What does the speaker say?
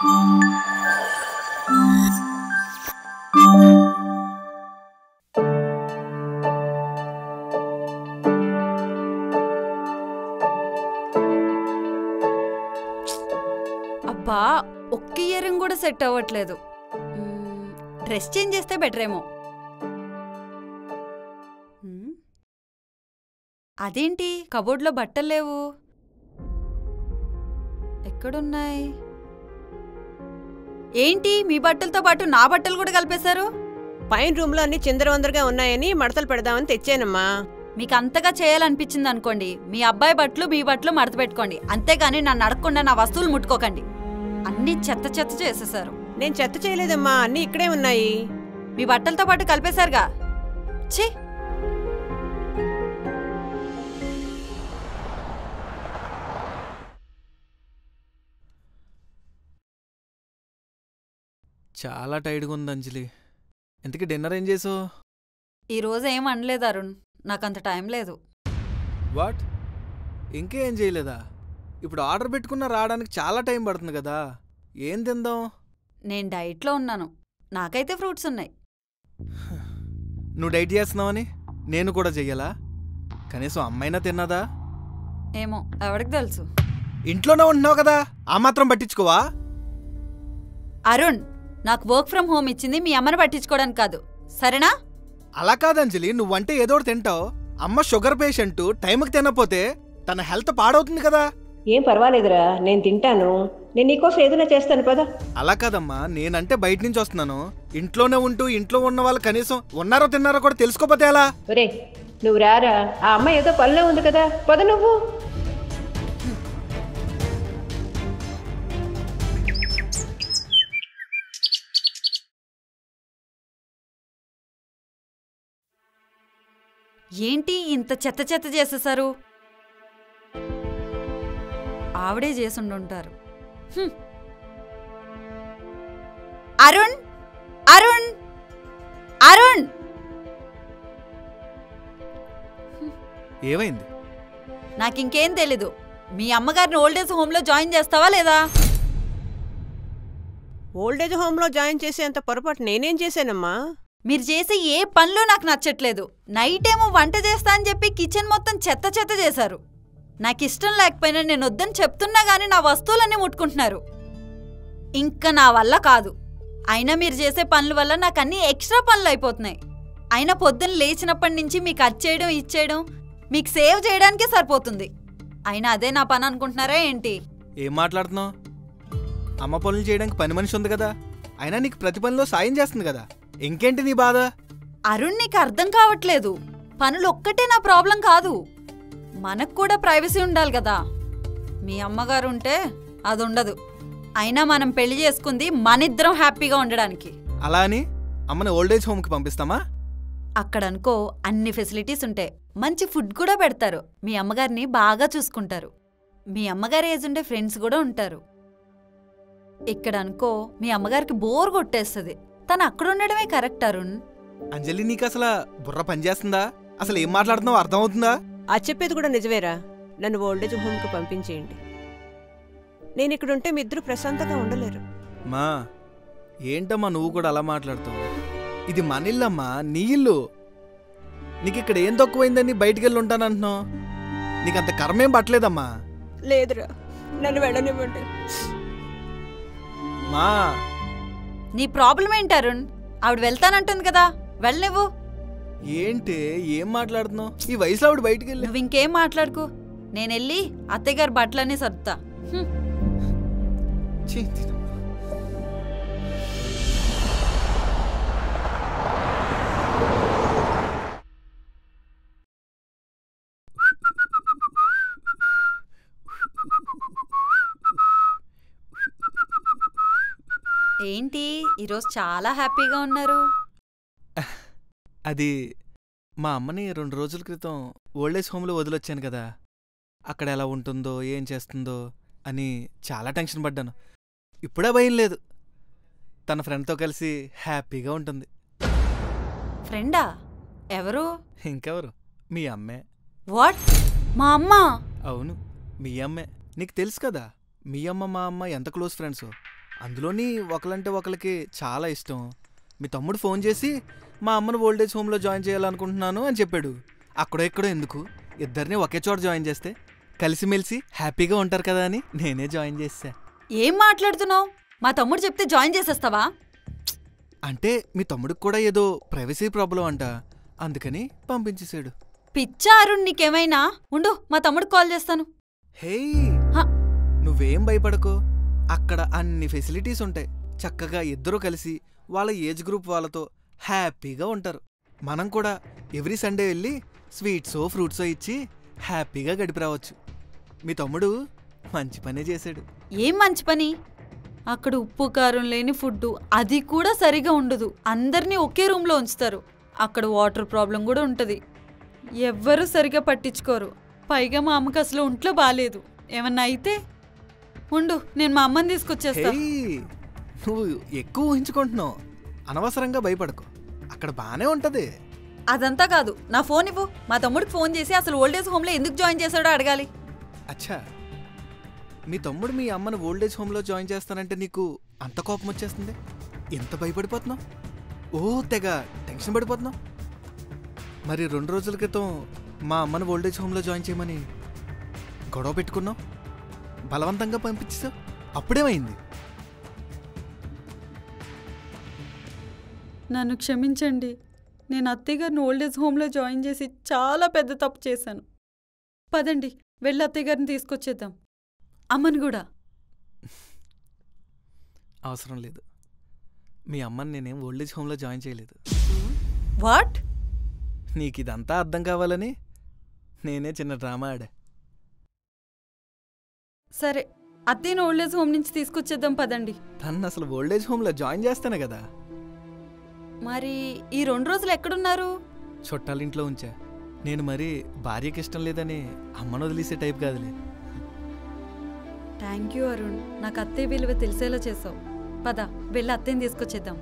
అబ్బా, ఒక్క ఇయరింగ్ కూడా సెట్ అవ్వట్లేదు. డ్రెస్ చేంజ్ చేస్తే బెటర్ ఏమో. అదేంటి కబోర్డ్లో బట్టలు లేవు? ఎక్కడున్నాయి? ఏంటి మీ బట్టలతో పాటు నా బట్టలు కూడా కలిపేశారు? పైన రూమ్ లో అన్ని చిందరవందరగా ఉన్నాయని మడతలు పెడదామని తెచ్చానమ్మా. మీకు అంతగా చేయాలనిపించింది అనుకోండి, మీ అబ్బాయి బట్టలు మీ బట్టలు మడత పెట్టుకోండి, అంతేగాని నన్ను అడగకుండా నా వస్తువులు ముట్టుకోకండి. అన్ని చెత్త చెత్త చేసేసారు. నేను చెత్త చేయలేదమ్మా, అన్ని ఇక్కడే ఉన్నాయి. మీ బట్టలతో పాటు కలిపేశారుగా. ఛీ! చాలా టైర్డ్గా ఉంది అంజలి. ఇంతకీ డిన్నర్ ఏం చేసావు? ఈరోజు ఏం అనలేదు అరుణ్, నాకంత టైం లేదు. వాట్? ఇంకేం చేయలేదా? ఇప్పుడు ఆర్డర్ పెట్టుకున్నా రావడానికి చాలా టైం పడుతుంది కదా. ఏం తిందాం? నేను డైట్లో ఉన్నాను, నాకైతే ఫ్రూట్స్ ఉన్నాయి. నువ్వు డైట్ చేస్తున్నావని నేను కూడా చెయ్యాలా? కనీసం అమ్మైనా తిన్నదా? ఏమో, ఎవరికి తెలుసు. ఇంట్లోనే ఉంటున్నావు కదా, ఆ మాత్రం పట్టించుకోవా? అరుణ్, నాకు వర్క్ ఫ్రమ్ హోమ్ ఇచ్చింది మీ అమ్మని పట్టించుకోవడానికి కాదు, సరేనా? అలా కాదంజలి, నువ్వంటే ఏదో తింటావు. అమ్మ షుగర్ పేషెంట్, టైంకి తినపోతే తన హెల్త్ పాడవుతుంది కదా. ఏం పర్వాలేదురా, నేను తింటాను. నేను నీకోసం ఏదైనా చేస్తాను పదా. అలా కాదమ్మా, నేనంటే బయట నుంచి వస్తున్నాను. ఇంట్లోనే ఉంటూ ఇంట్లో ఉన్న వాళ్ళు కనీసం ఉన్నారో తిన్నారో కూడా తెలుసుకోపోతే ఎలా? ఒరే నువ్వు రారా, ఆ అమ్మాయి ఏదో పనిలో ఉంది కదా, పద నువ్వు. ఏంటి ఇంత చెత్త చెత్త చేసేసారు? ఆవిడే చేసుండుంటారు. అరుణ్, అరుణ్, అరుణ్! ఏమైంది? నాకింకేం తెలీదు. మీ అమ్మగారిని ఓల్డేజ్ హోమ్లో జాయిన్ చేస్తావా లేదా? ఓల్డేజ్ హోమ్లో జాయిన్ చేసేంత పొరపాటు నేనేం చేశానమ్మా? మీరు చేసే ఏ పనిలో నాకు నచ్చట్లేదు. నైట్ ఏమో వంట చేస్తా అని చెప్పి కిచెన్ మొత్తం చెత్త చెత్త చేశారు. నాకిష్టం లేకపోయినా నేను వద్దని చెప్తున్నా గానీ నా వస్తువులన్నీ ముట్టుకుంటున్నారు. ఇంకా నా వల్ల కాదు. అయినా మీరు చేసే పనుల వల్ల నాకు అన్ని ఎక్స్ట్రా పనులు అయిపోతున్నాయి. అయినా పొద్దున్న లేచినప్పటి నుంచి మీకు అది చేయడం ఇచ్చేయడం, మీకు సేవ్ చేయడానికే సరిపోతుంది. అయినా అదే నా పని అనుకుంటున్నారా ఏంటి? ఏం మాట్లాడుతున్నావు? అమ్మ పనులు చేయడానికి పని మనిషి ఉంది కదా, అయినా నీకు ప్రతి పనిలో సాయం చేస్తుంది కదా, ఇంకేంటి నీ బాధ? అరుణ్, నీకు అర్థం కావట్లేదు. పనులు ఒక్కటే నా ప్రాబ్లం కాదు, మనకు కూడా ప్రైవసీ ఉండాలి కదా. మీ అమ్మగారు ఉంటే అది ఉండదు. అయినా మనం పెళ్లి చేసుకుంది మనిద్దరం హ్యాపీగా ఉండడానికి. అలా అని అమ్మని ఓల్డేజ్ హోమ్కి పంపిస్తామా? అక్కడనుకో అన్ని ఫెసిలిటీస్ ఉంటాయి, మంచి ఫుడ్ కూడా పెడతారు, మీ అమ్మగారిని బాగా చూసుకుంటారు, మీ అమ్మగారి ఏజ్ ఉండే ఫ్రెండ్స్ కూడా ఉంటారు. ఇక్కడ అనుకో మీ అమ్మగారికి బోర్ కొట్టేస్తుంది, తను అక్కడ ఉండడమే కరెక్ట్. అరుణ్, అంజలి నీకు అసలు బుర్ర పనిచేస్తుందా? అసలు ఏం మాట్లాడుతున్నావు అర్థమవుతుందా? ఆ చెప్పేది కూడా నిజమేరా, నన్ను ఓల్డేజ్ హోమ్కి పంపించేయండి. నేను ఇక్కడ ఉంటే మీ ఇద్దరు ప్రశాంతంగా ఉండలేరు. మా ఏంటమ్మా నువ్వు కూడా అలా మాట్లాడుతావు? ఇది మన ఇల్లమ్మా, నీ ఇల్లు. నీకు ఇక్కడ ఏం తక్కువైందని బయటికెళ్ళి ఉంటానంటున్నావు? నీకంత కర్మేం పట్టలేదమ్మా. లేదురా, నన్ను వెళ్ళనివ్వండి. మా నీ ప్రాబ్లం ఏంటి అరుణ్? ఆవిడ వెళ్తానంటుంది కదా, వెళ్ళనివ్వు. ఏంటి ఏం మాట్లాడుతున్నావు? ఈ వయసులో ఆవిడ బయటికి వెళ్ళి నువ్వు ఇంకేం మాట్లాడుకో, నేనెళ్ళి అత్తయ్యగారి బట్టలన్నీ సర్దుతా. ఏంటి ఈరోజు చాలా హ్యాపీగా ఉన్నారు? అది మా అమ్మని 2 రోజుల క్రితం ఓల్డేజ్ హోమ్లో వదిలొచ్చాను కదా, అక్కడ ఎలా ఉంటుందో ఏం చేస్తుందో అని చాలా టెన్షన్ పడ్డాను. ఇప్పుడే భయం లేదు, తన ఫ్రెండ్తో కలిసి హ్యాపీగా ఉంటుంది. ఫ్రెండా? ఎవరు? ఇంకెవరు, మీ అమ్మే. వాట్? మా అమ్మ? అవును, మీ అమ్మే. నీకు తెలుసు కదా మీ అమ్మ మా అమ్మ ఎంత క్లోజ్ ఫ్రెండ్స్. అందులోని ఒకలంటే ఒకరికి చాలా ఇష్టం. మీ తమ్ముడు ఫోన్ చేసి మా అమ్మను ఓల్డేజ్ హోమ్లో జాయిన్ చేయాలనుకుంటున్నాను అని చెప్పాడు. అక్కడో ఇక్కడో ఎందుకు, ఇద్దరిని ఒకే చోట జాయిన్ చేస్తే కలిసిమెలిసి హ్యాపీగా ఉంటారు కదా అని నేనే జాయిన్ చేసా. ఏం మాట్లాడుతున్నావు? మా తమ్ముడు చెప్తే జాయిన్ చేసేస్తావా? అంటే మీ తమ్ముడికి కూడా ఏదో ప్రైవసీ ప్రాబ్లం అంట, అందుకని పంపించేశాడు. పిచ్చా అరుణ్, నీకేమైనా? ఉండు, మా తమ్ముడికి కాల్ చేస్తాను. హేయ్, హ. నువ్వేం భయపడకో. అక్కడ అన్ని ఫెసిలిటీస్ ఉంటాయి. చక్కగా ఇద్దరూ కలిసి వాళ్ళ ఏజ్ గ్రూప్ వాళ్ళతో హ్యాపీగా ఉంటారు. మనం కూడా ఎవ్రీ సండే వెళ్ళి స్వీట్సో ఫ్రూట్సో ఇచ్చి హ్యాపీగా గడిపి రావచ్చు. మీ తమ్ముడు మంచి పనే చేశాడు. ఏం మంచి పని? అక్కడ ఉప్పు కారం లేని ఫుడ్, అది కూడా సరిగా ఉండదు. అందరినీ ఒకే రూమ్లో ఉంచుతారు. అక్కడ వాటర్ ప్రాబ్లం కూడా ఉంటుంది. ఎవ్వరూ సరిగా పట్టించుకోరు. పైగా మా అమ్మకి అసలు ఒంట్లో బాగాలేదు. ఏమన్నా అయితే ఉండు, నేను మా అమ్మని తీసుకొచ్చేస్తా. హేయ్, నువ్వు ఎక్కువ ఊహించుకుంటున్నావు. అనవసరంగా భయపడకు, అక్కడ బానే ఉంటది. అదంతా కాదు, నా ఫోన్ ఇవ్వు. మా తమ్ముడికి ఫోన్ చేసి అసలు ఓల్డేజ్ హోమ్లో ఎందుకు జాయిన్ చేశాడో అడగాలి. అచ్చా, మీ తమ్ముడు మీ అమ్మను ఓల్డేజ్ హోమ్లో జాయిన్ చేస్తానంటే నీకు అంత కోపం వచ్చేస్తుంది? ఎంత భయపడిపోతున్నావు? ఓ తెగ టెన్షన్ పడిపోతున్నావు. మరి 2 రోజుల క్రితం మా అమ్మను ఓల్డేజ్ హోమ్లో జాయిన్ చేయమని గొడవ పెట్టుకున్నావు, బలవంతంగా పంపించేసావు. అప్పుడేమైంది? నన్ను క్షమించండి. నేను అత్తయ్య గారిని ఓల్డేజ్ హోమ్లో జాయిన్ చేసి చాలా పెద్ద తప్పు చేశాను. పదండి, వెళ్ళి అత్తయ్య గారిని తీసుకొచ్చేద్దాం. అమ్మని కూడా. అవసరం లేదు, మీ అమ్మని నేనేం ఓల్డేజ్ హోమ్లో జాయిన్ చేయలేదు. వాట్? నీకు ఇదంతా అర్థం కావాలని నేనే చిన్న డ్రామా ఆడా. సరే, అత్తయ్యని ఓల్డేజ్ హోమ్ నుంచి తీసుకొచ్చేద్దాం, పదండి. తను అసలు ఓల్డేజ్ హోమ్లో జాయిన్ చేస్తానే కదా. మరి ఈ 2 రోజులు ఎక్కడున్నారు? చుట్టాలింట్లో ఉంచా. నేను మరి భార్యకి ఇష్టం లేదని అమ్మను వదిలేసే టైప్ కాదులే. థ్యాంక్ యూ అరుణ్, నాకు అత్తయ్య విలువ తెలిసేలా చేసావు. పద, వెళ్ళి అత్తయ్యని తీసుకొచ్చేద్దాం.